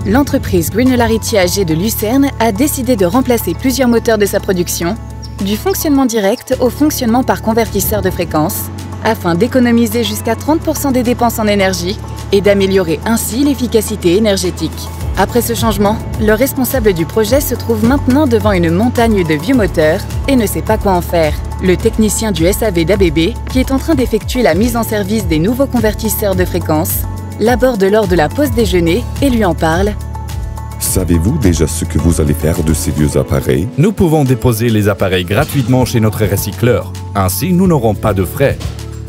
l'entreprise Greenularity AG de Lucerne a décidé de remplacer plusieurs moteurs de sa production, du fonctionnement direct au fonctionnement par convertisseur de fréquence, afin d'économiser jusqu'à 30% des dépenses en énergie et d'améliorer ainsi l'efficacité énergétique. Après ce changement, le responsable du projet se trouve maintenant devant une montagne de vieux moteurs et ne sait pas quoi en faire. Le technicien du SAV d'ABB, qui est en train d'effectuer la mise en service des nouveaux convertisseurs de fréquence, l'aborde lors de la pause déjeuner et lui en parle. Savez-vous déjà ce que vous allez faire de ces vieux appareils? Nous pouvons déposer les appareils gratuitement chez notre recycleur. Ainsi, nous n'aurons pas de frais.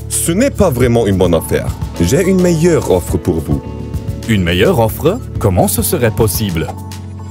Ce n'est pas vraiment une bonne affaire. J'ai une meilleure offre pour vous. Une meilleure offre? Comment ce serait possible?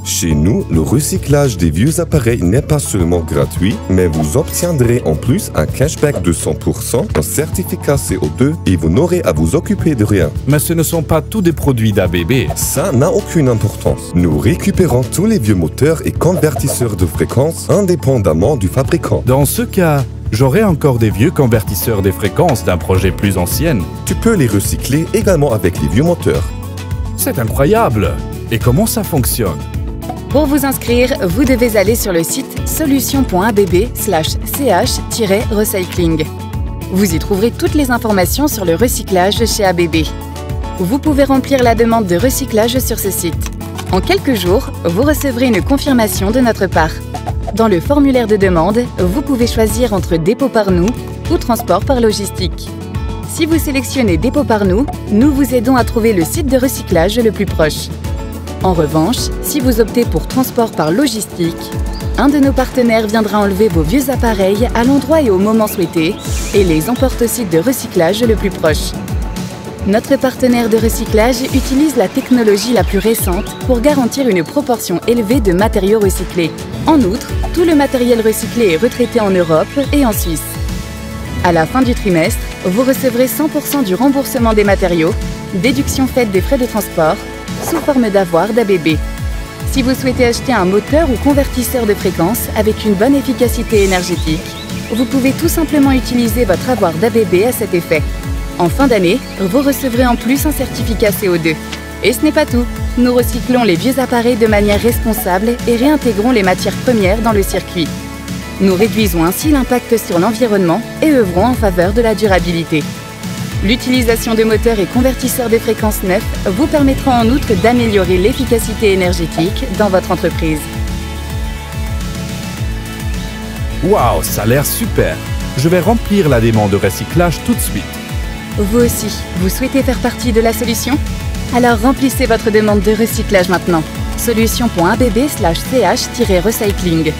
Chez nous, le recyclage des vieux appareils n'est pas seulement gratuit, mais vous obtiendrez en plus un cashback de 100%, un certificat CO2 et vous n'aurez à vous occuper de rien. Mais ce ne sont pas tous des produits d'ABB. Ça n'a aucune importance. Nous récupérons tous les vieux moteurs et convertisseurs de fréquences indépendamment du fabricant. Dans ce cas, j'aurai encore des vieux convertisseurs des fréquences d'un projet plus ancien. Tu peux les recycler également avec les vieux moteurs. C'est incroyable! Et comment ça fonctionne? Pour vous inscrire, vous devez aller sur le site solution.abb/ch-recycling. Vous y trouverez toutes les informations sur le recyclage chez ABB. Vous pouvez remplir la demande de recyclage sur ce site. En quelques jours, vous recevrez une confirmation de notre part. Dans le formulaire de demande, vous pouvez choisir entre dépôt par nous ou transport par logistique. Si vous sélectionnez dépôt par nous, nous vous aidons à trouver le site de recyclage le plus proche. En revanche, si vous optez pour transport par logistique, un de nos partenaires viendra enlever vos vieux appareils à l'endroit et au moment souhaité et les emporte au site de recyclage le plus proche. Notre partenaire de recyclage utilise la technologie la plus récente pour garantir une proportion élevée de matériaux recyclés. En outre, tout le matériel recyclé est retraité en Europe et en Suisse. À la fin du trimestre, vous recevrez 100% du remboursement des matériaux, déduction faite des frais de transport, sous forme d'avoir d'ABB. Si vous souhaitez acheter un moteur ou convertisseur de fréquence avec une bonne efficacité énergétique, vous pouvez tout simplement utiliser votre avoir d'ABB à cet effet. En fin d'année, vous recevrez en plus un certificat CO2. Et ce n'est pas tout. Nous recyclons les vieux appareils de manière responsable et réintégrons les matières premières dans le circuit. Nous réduisons ainsi l'impact sur l'environnement et œuvrons en faveur de la durabilité. L'utilisation de moteurs et convertisseurs de fréquences neufs vous permettra en outre d'améliorer l'efficacité énergétique dans votre entreprise. Waouh, ça a l'air super! Je vais remplir la demande de recyclage tout de suite. Vous aussi, vous souhaitez faire partie de la solution? Alors remplissez votre demande de recyclage maintenant. Solution.abb/ch-recycling.